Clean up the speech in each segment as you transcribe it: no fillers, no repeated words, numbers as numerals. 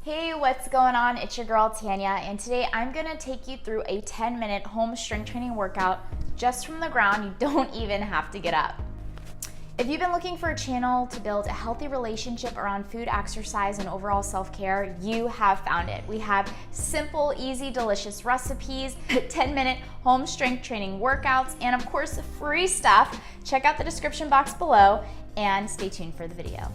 Hey, what's going on? It's your girl Tanya, and today I'm gonna take you through a 10-minute home strength training workout just from the ground. You don't even have to get up. If you've been looking for a channel to build a healthy relationship around food, exercise, and overall self-care, you have found it. We have simple, easy, delicious recipes, 10-minute home strength training workouts, and of course, free stuff. Check out the description box below and stay tuned for the video.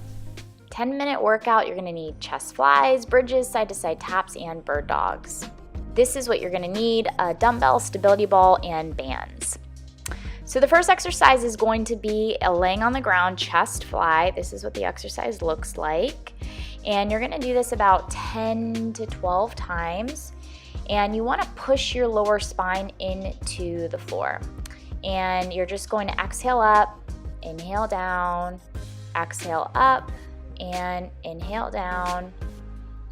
10-minute workout, you're gonna need chest flies, bridges, side-to-side taps, and bird dogs. This is what you're gonna need: a dumbbell, stability ball, and bands. So the first exercise is going to be a laying on the ground chest fly. This is what the exercise looks like. And you're gonna do this about 10 to 12 times. And you wanna push your lower spine into the floor. And you're just going to exhale up, inhale down, exhale up, and inhale down.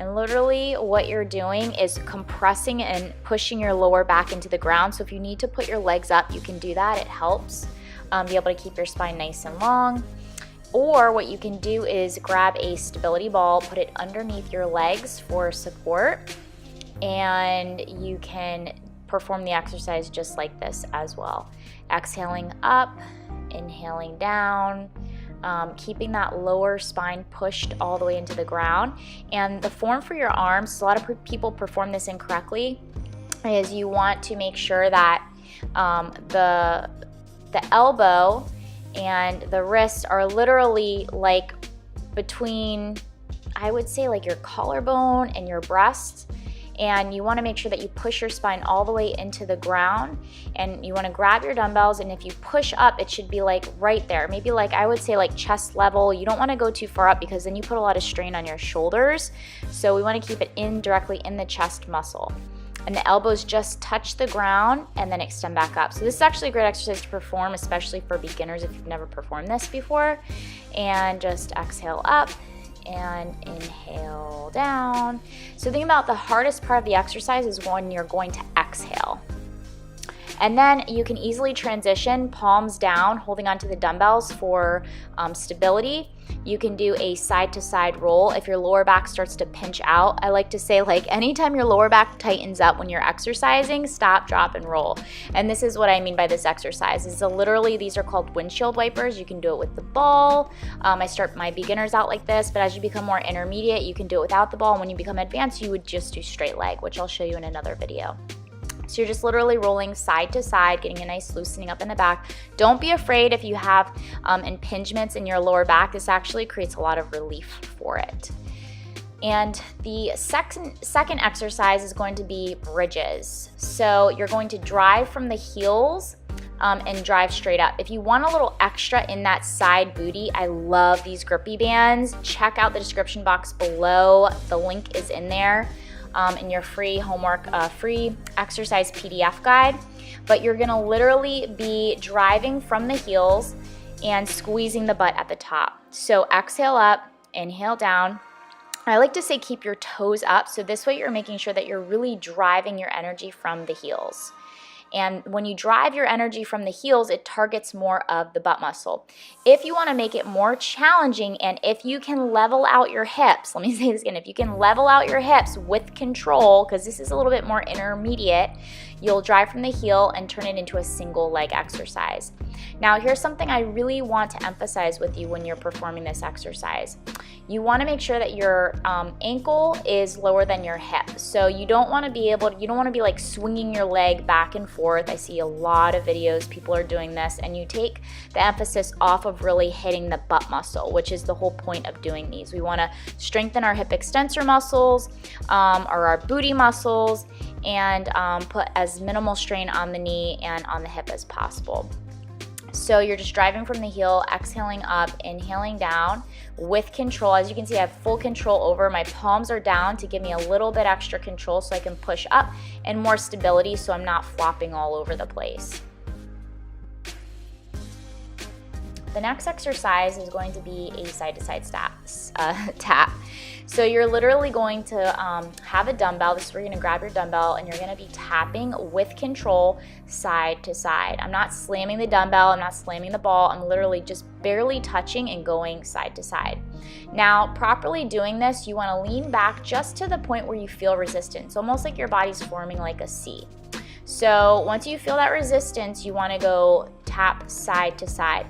And literally what you're doing is compressing and pushing your lower back into the ground. So if you need to put your legs up, you can do that. It helps be able to keep your spine nice and long. Or what you can do is grab a stability ball, put it underneath your legs for support, and you can perform the exercise just like this as well. Exhaling up, inhaling down, keeping that lower spine pushed all the way into the ground. And the form for your arms, a lot of people perform this incorrectly, is you want to make sure that the elbow and the wrist are literally like between, I would say, like your collarbone and your breast. And you want to make sure that you push your spine all the way into the ground, and you want to grab your dumbbells, and if you push up, it should be like right there, maybe like, I would say, like chest level. You don't want to go too far up because then you put a lot of strain on your shoulders. So we want to keep it in directly in the chest muscle, and the elbows just touch the ground and then extend back up. So this is actually a great exercise to perform, especially for beginners if you've never performed this before. And just exhale up and inhale down. So think about the hardest part of the exercise is when you're going to exhale. And then you can easily transition palms down, holding onto the dumbbells for stability. You can do a side-to-side roll if your lower back starts to pinch out. I like to say, like, anytime your lower back tightens up when you're exercising, stop, drop, and roll. And this is what I mean by this exercise. Is literally, these are called windshield wipers. You can do it with the ball. I start my beginners out like this, but as you become more intermediate, you can do it without the ball. And when you become advanced, you would just do straight leg, which I'll show you in another video. So you're just literally rolling side to side, getting a nice loosening up in the back. Don't be afraid if you have impingements in your lower back. This actually creates a lot of relief for it. And the second exercise is going to be bridges. So you're going to drive from the heels and drive straight up. If you want a little extra in that side booty, I love these grippy bands. Check out the description box below. The link is in there. In your free homework, free exercise PDF guide. But you're gonna literally be driving from the heels and squeezing the butt at the top. So exhale up, inhale down. I like to say keep your toes up, so this way you're making sure that you're really driving your energy from the heels. And when you drive your energy from the heels, it targets more of the butt muscle. If you want to make it more challenging, and if you can level out your hips, let me say this again, if you can level out your hips with control, because this is a little bit more intermediate, you'll drive from the heel and turn it into a single leg exercise. Now, here's something I really want to emphasize with you when you're performing this exercise. You want to make sure that your ankle is lower than your hip. So you don't want to be like swinging your leg back and forth. I see a lot of videos, people are doing this, and you take the emphasis off of really hitting the butt muscle, which is the whole point of doing these. We want to strengthen our hip extensor muscles, or our booty muscles, and put as minimal strain on the knee and on the hip as possible. So you're just driving from the heel, exhaling up, inhaling down with control. As you can see, I have full control over. My palms are down to give me a little bit extra control so I can push up, and more stability so I'm not flopping all over the place. The next exercise is going to be a side-to-side tap. So you're literally going to have a dumbbell. This is where you're gonna grab your dumbbell and you're gonna be tapping with control side to side. I'm not slamming the dumbbell, I'm not slamming the ball, I'm literally just barely touching and going side to side. Now, properly doing this, you wanna lean back just to the point where you feel resistance, almost like your body's forming like a C. So once you feel that resistance, you wanna go tap side to side.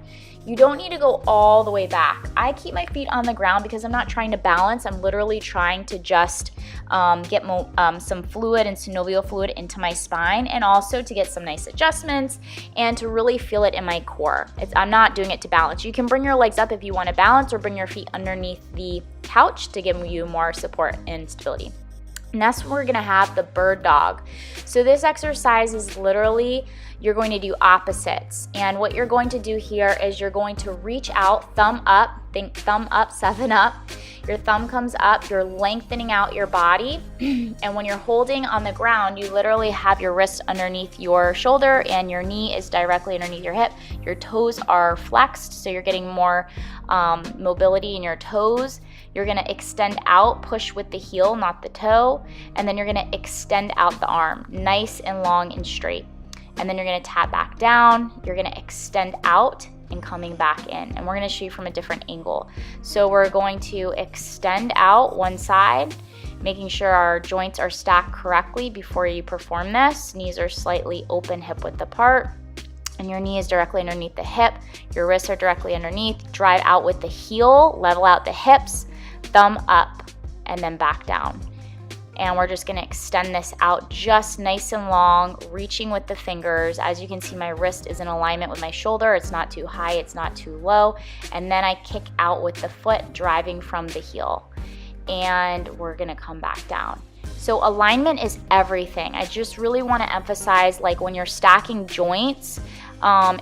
You don't need to go all the way back. I keep my feet on the ground because I'm not trying to balance. I'm literally trying to just get some fluid and synovial fluid into my spine, and also to get some nice adjustments and to really feel it in my core. I'm not doing it to balance. You can bring your legs up if you want to balance, or bring your feet underneath the couch to give you more support and stability. And that's when we're gonna have the bird dog. So this exercise is literally, you're going to do opposites. And what you're going to do here is you're going to reach out, thumb up, think thumb up, 7 up. Your thumb comes up, you're lengthening out your body. And when you're holding on the ground, you literally have your wrist underneath your shoulder and your knee is directly underneath your hip. Your toes are flexed, so you're getting more mobility in your toes. You're gonna extend out, push with the heel, not the toe, and then you're gonna extend out the arm, nice and long and straight. And then you're gonna tap back down, you're gonna extend out and coming back in. And we're gonna show you from a different angle. So we're going to extend out one side, making sure our joints are stacked correctly before you perform this. Knees are slightly open, hip width apart. And your knee is directly underneath the hip. Your wrists are directly underneath. Drive out with the heel, level out the hips, thumb up, and then back down. And we're just gonna extend this out just nice and long, reaching with the fingers. As you can see, my wrist is in alignment with my shoulder. It's not too high, it's not too low. And then I kick out with the foot, driving from the heel. And we're gonna come back down. So alignment is everything. I just really wanna emphasize, like when you're stacking joints,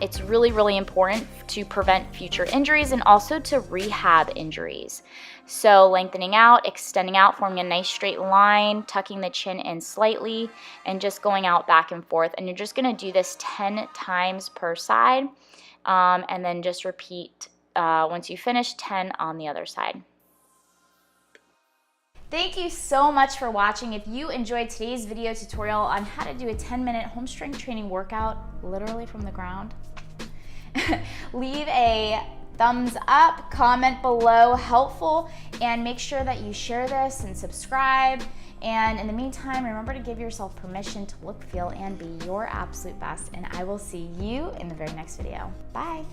it's really, really important to prevent future injuries and also to rehab injuries. So lengthening out, extending out, forming a nice straight line, tucking the chin in slightly, and just going out back and forth. And you're just gonna do this 10 times per side, and then just repeat once you finish 10 on the other side. Thank you so much for watching. If you enjoyed today's video tutorial on how to do a 10-minute home strength training workout, literally from the ground, leave a thumbs up, comment below, helpful, and make sure that you share this and subscribe. And in the meantime, remember to give yourself permission to look, feel, and be your absolute best. And I will see you in the very next video. Bye.